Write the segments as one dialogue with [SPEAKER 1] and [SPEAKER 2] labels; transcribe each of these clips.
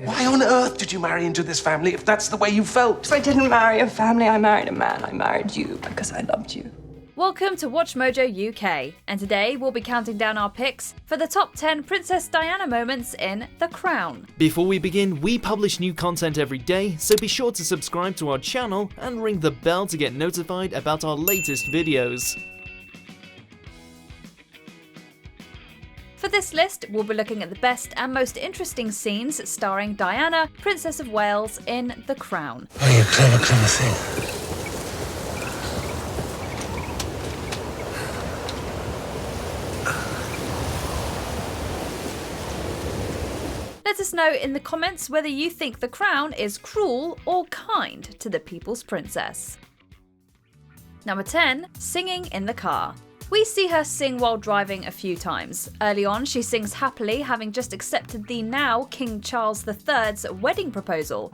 [SPEAKER 1] Why on earth did you marry into this family if that's the way you felt?
[SPEAKER 2] If I didn't marry a family, I married a man. I married you because I loved you.
[SPEAKER 3] Welcome to WatchMojoUK, and today we'll be counting down our picks for the top 10 Princess Diana moments in The Crown.
[SPEAKER 4] Before we begin, we publish new content every day, so be sure to subscribe to our channel and ring the bell to get notified about our latest videos.
[SPEAKER 3] For this list, we'll be looking at the best and most interesting scenes starring Diana, Princess of Wales, in The Crown.
[SPEAKER 1] Oh, you clever thing.
[SPEAKER 3] Let us know in the comments whether you think The Crown is cruel or kind to the people's princess. Number 10. Singing in the car. We see her sing while driving a few times. Early on, she sings happily, having just accepted the now King Charles III's wedding proposal.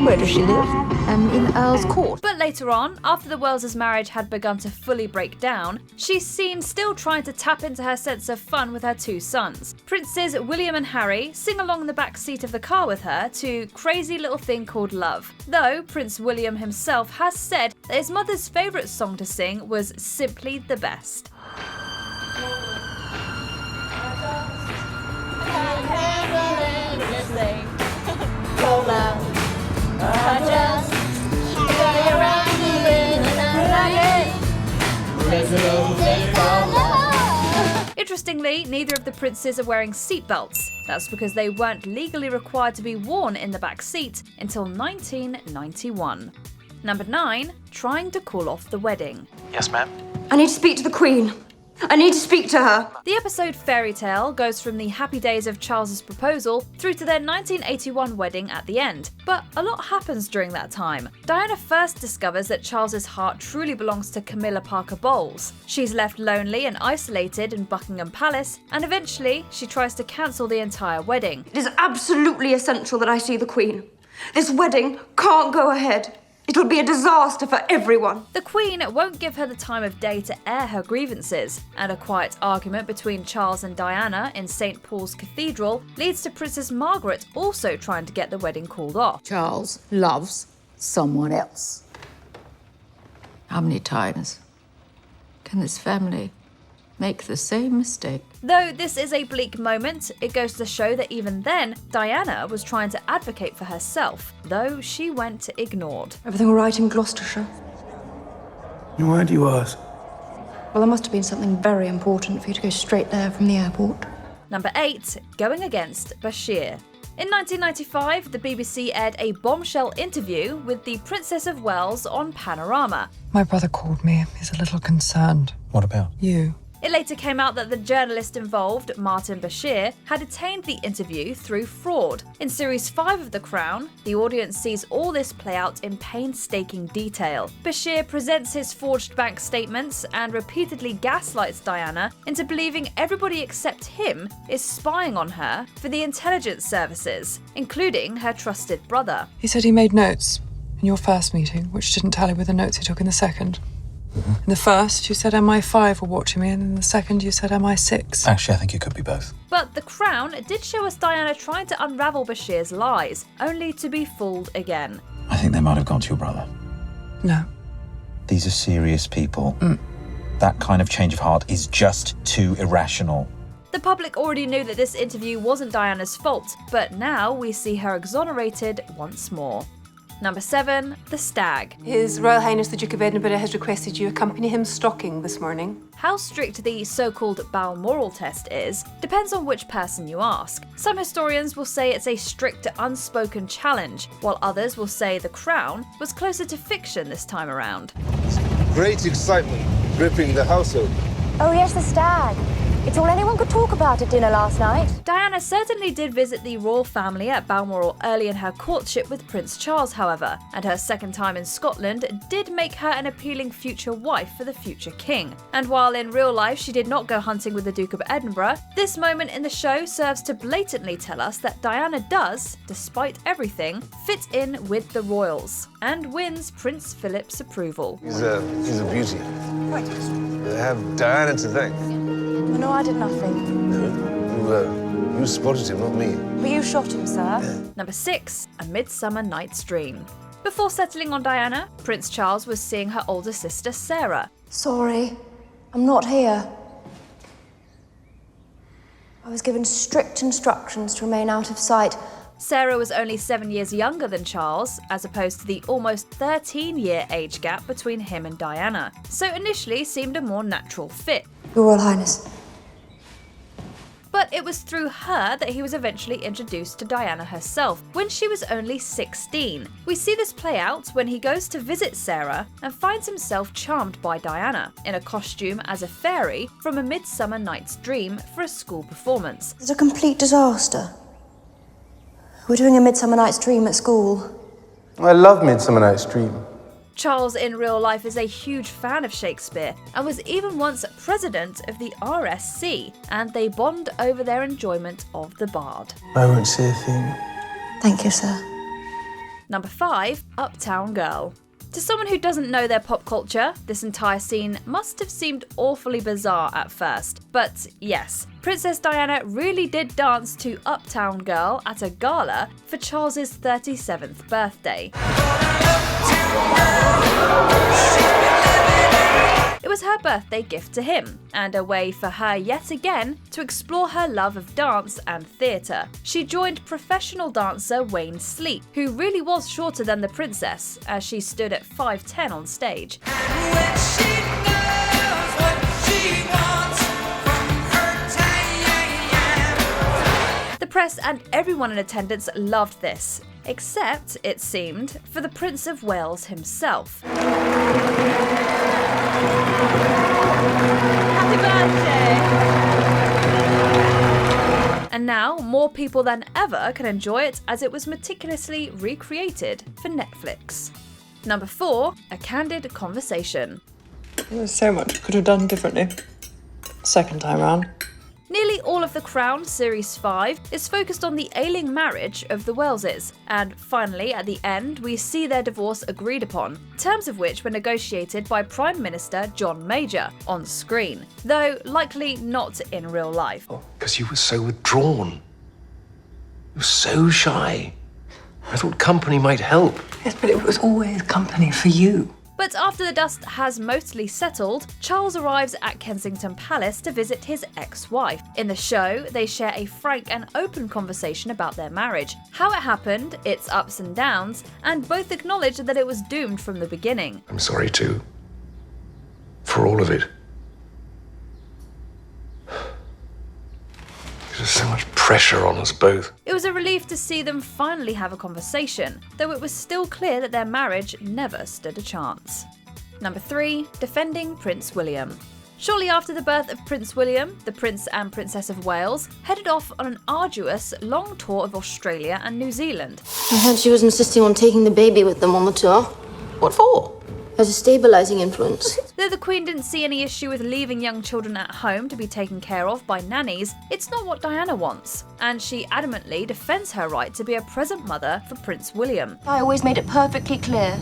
[SPEAKER 5] Where does she live? In Earl's Court.
[SPEAKER 3] But later on, after the Wales' marriage had begun to fully break down, she's seen still trying to tap into her sense of fun with her two sons. Princes William and Harry sing along in the back seat of the car with her to Crazy Little Thing Called Love, though Prince William himself has said that his mother's favourite song to sing was Simply the Best. Interestingly, neither of the princes are wearing seatbelts. That's because they weren't legally required to be worn in the back seat until 1991. Number 9. Trying to call off the wedding.
[SPEAKER 1] Yes, ma'am?
[SPEAKER 2] I need to speak to the Queen. I need to speak to her.
[SPEAKER 3] The episode Fairy Tale goes from the happy days of Charles's proposal through to their 1981 wedding at the end. But a lot happens during that time. Diana first discovers that Charles's heart truly belongs to Camilla Parker Bowles. She's left lonely and isolated in Buckingham Palace, and eventually she tries to cancel the entire wedding.
[SPEAKER 2] It is absolutely essential that I see the Queen. This wedding can't go ahead. It'll be a disaster for everyone.
[SPEAKER 3] The Queen won't give her the time of day to air her grievances, and a quiet argument between Charles and Diana in St. Paul's Cathedral leads to Princess Margaret also trying to get the wedding called off.
[SPEAKER 5] Charles loves someone else. How many times can this family make the same mistake?
[SPEAKER 3] Though this is a bleak moment, it goes to show that even then, Diana was trying to advocate for herself, though she went ignored.
[SPEAKER 2] Everything all right in Gloucestershire?
[SPEAKER 1] Why do you ask?
[SPEAKER 2] Well, there must have been something very important for you to go straight there from the airport.
[SPEAKER 3] Number 8. Going against Bashir. In 1995, the BBC aired a bombshell interview with the Princess of Wales on Panorama.
[SPEAKER 6] My brother called me. He's a little concerned.
[SPEAKER 1] What about?
[SPEAKER 6] You.
[SPEAKER 3] It later came out that the journalist involved, Martin Bashir, had attained the interview through fraud. In Series 5 of The Crown, the audience sees all this play out in painstaking detail. Bashir presents his forged bank statements and repeatedly gaslights Diana into believing everybody except him is spying on her for the intelligence services, including her trusted brother.
[SPEAKER 6] He said he made notes in your first meeting, which didn't tally with the notes he took in the second. In the first, you said MI5 were watching me, and in the second, you said MI6.
[SPEAKER 1] Actually, I think it could be both.
[SPEAKER 3] But The Crown did show us Diana trying to unravel Bashir's lies, only to be fooled again.
[SPEAKER 7] I think they might have gone to your brother.
[SPEAKER 6] No.
[SPEAKER 7] These are serious people. That kind of change of heart is just too irrational.
[SPEAKER 3] The public already knew that this interview wasn't Diana's fault, but now we see her exonerated once more. Number 7. The Stag.
[SPEAKER 8] His Royal Highness the Duke of Edinburgh has requested you accompany him stalking this morning.
[SPEAKER 3] How strict the so-called Balmoral test is depends on which person you ask. Some historians will say it's a strict unspoken challenge, while others will say The Crown was closer to fiction this time around.
[SPEAKER 9] Great excitement gripping the household.
[SPEAKER 10] Oh yes, the Stag. It's all anyone could talk about at dinner last night.
[SPEAKER 3] Diana certainly did visit the royal family at Balmoral early in her courtship with Prince Charles, however, and her second time in Scotland did make her an appealing future wife for the future king. And while in real life she did not go hunting with the Duke of Edinburgh, this moment in the show serves to blatantly tell us that Diana does, despite everything, fit in with the royals, and wins Prince Philip's approval.
[SPEAKER 9] He's a beauty. Right. I have Diana to thank.
[SPEAKER 10] Oh, no, I did nothing.
[SPEAKER 9] No, You spotted him, not me.
[SPEAKER 10] But you shot him, sir.
[SPEAKER 3] Number 6. A Midsummer Night's Dream. Before settling on Diana, Prince Charles was seeing her older sister Sarah.
[SPEAKER 10] Sorry, I'm not here. I was given strict instructions to remain out of sight.
[SPEAKER 3] Sarah was only 7 years younger than Charles, as opposed to the almost 13-year age gap between him and Diana, so initially seemed a more natural fit.
[SPEAKER 10] Your Royal Highness.
[SPEAKER 3] But it was through her that he was eventually introduced to Diana herself, when she was only 16. We see this play out when he goes to visit Sarah and finds himself charmed by Diana, in a costume as a fairy from A Midsummer Night's Dream for a school performance.
[SPEAKER 10] It's a complete disaster. We're doing A Midsummer Night's Dream at school.
[SPEAKER 9] I love Midsummer Night's Dream.
[SPEAKER 3] Charles in real life is a huge fan of Shakespeare and was even once president of the RSC, and they bond over their enjoyment of the Bard.
[SPEAKER 9] I won't say a thing.
[SPEAKER 10] Thank you, sir.
[SPEAKER 3] Number 5. Uptown Girl. To someone who doesn't know their pop culture, this entire scene must have seemed awfully bizarre at first. But yes, Princess Diana really did dance to Uptown Girl at a gala for Charles's 37th birthday. It was her birthday gift to him, and a way for her yet again to explore her love of dance and theatre. She joined professional dancer Wayne Sleep, who really was shorter than the princess, as she stood at 5'10" on stage. The press and everyone in attendance loved this, except, it seemed, for the Prince of Wales himself. Happy birthday! And now, more people than ever can enjoy it as it was meticulously recreated for Netflix. Number 4. A Candid Conversation.
[SPEAKER 6] There's so much could have done differently. Second time round.
[SPEAKER 3] Nearly all of The Crown Series 5 is focused on the ailing marriage of the Waleses, and finally, at the end, we see their divorce agreed upon, terms of which were negotiated by Prime Minister John Major on screen, though likely not in real life.
[SPEAKER 1] Because you were so withdrawn. You were so shy. I thought company might help.
[SPEAKER 6] Yes, but it was always company for you.
[SPEAKER 3] But after the dust has mostly settled, Charles arrives at Kensington Palace to visit his ex-wife. In the show, they share a frank and open conversation about their marriage, how it happened, its ups and downs, and both acknowledge that it was doomed from the beginning.
[SPEAKER 1] I'm sorry too. For all of it. There's so much pressure on us both.
[SPEAKER 3] It was a relief to see them finally have a conversation, though it was still clear that their marriage never stood a chance. Number 3. Defending Prince William. Shortly after the birth of Prince William, the Prince and Princess of Wales headed off on an arduous, long tour of Australia and New Zealand.
[SPEAKER 10] I heard she was insisting on taking the baby with them on the tour. What for? As a stabilising influence.
[SPEAKER 3] Though the Queen didn't see any issue with leaving young children at home to be taken care of by nannies, it's not what Diana wants, and she adamantly defends her right to be a present mother for Prince William.
[SPEAKER 10] I always made it perfectly clear.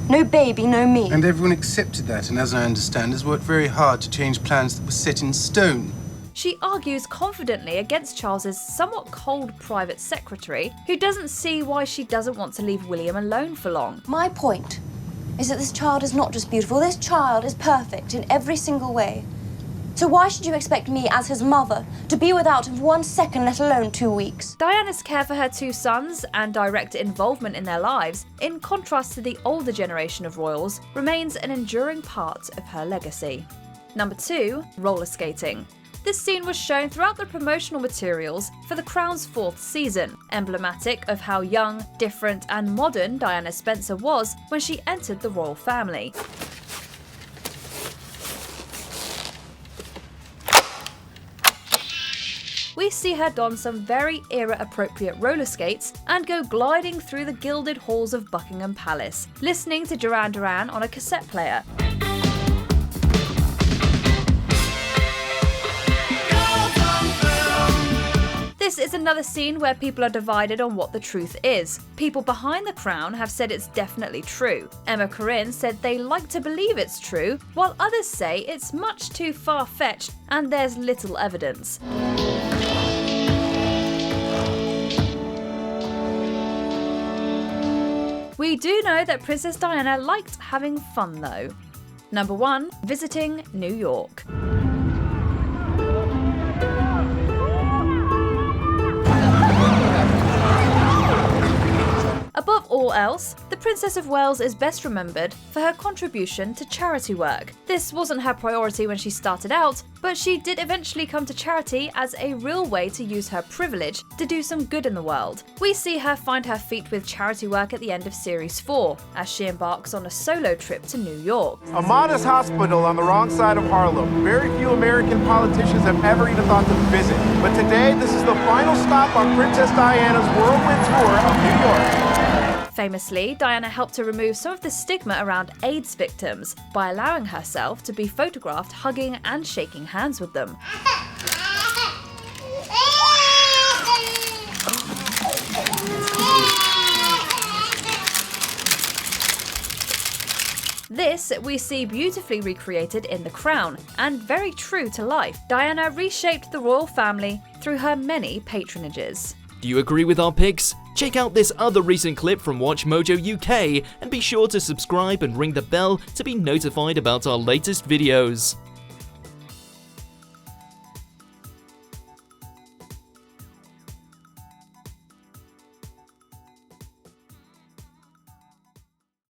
[SPEAKER 10] No baby, no me.
[SPEAKER 11] And everyone accepted that, and as I understand, has worked very hard to change plans that were set in stone.
[SPEAKER 3] She argues confidently against Charles's somewhat cold private secretary, who doesn't see why she doesn't want to leave William alone for long.
[SPEAKER 10] My point is that this child is not just beautiful, this child is perfect in every single way. So why should you expect me, as his mother, to be without him for 1 second, let alone 2 weeks?
[SPEAKER 3] Diana's care for her 2 sons and direct involvement in their lives, in contrast to the older generation of royals, remains an enduring part of her legacy. Number 2. Roller skating. This scene was shown throughout the promotional materials for The Crown's 4th season, emblematic of how young, different, and modern Diana Spencer was when she entered the royal family. We see her don some very era-appropriate roller skates and go gliding through the gilded halls of Buckingham Palace, listening to Duran Duran on a cassette player. This is another scene where people are divided on what the truth is. People behind the crown have said it's definitely true. Emma Corrin said they like to believe it's true, while others say it's much too far-fetched and there's little evidence. We do know that Princess Diana liked having fun though. Number 1. Visiting New York. Above all else, the Princess of Wales is best remembered for her contribution to charity work. This wasn't her priority when she started out, but she did eventually come to charity as a real way to use her privilege to do some good in the world. We see her find her feet with charity work at the end of Series 4, as she embarks on a solo trip to New York.
[SPEAKER 12] A modest hospital on the wrong side of Harlem. Very few American politicians have ever even thought to visit. But today, this is the final stop on Princess Diana's whirlwind tour of New York.
[SPEAKER 3] Famously, Diana helped to remove some of the stigma around AIDS victims by allowing herself to be photographed hugging and shaking hands with them. This we see beautifully recreated in The Crown, and very true to life. Diana reshaped the royal family through her many patronages.
[SPEAKER 4] Do you agree with our picks? Check out this other recent clip from WatchMojoUK and be sure to subscribe and ring the bell to be notified about our latest videos.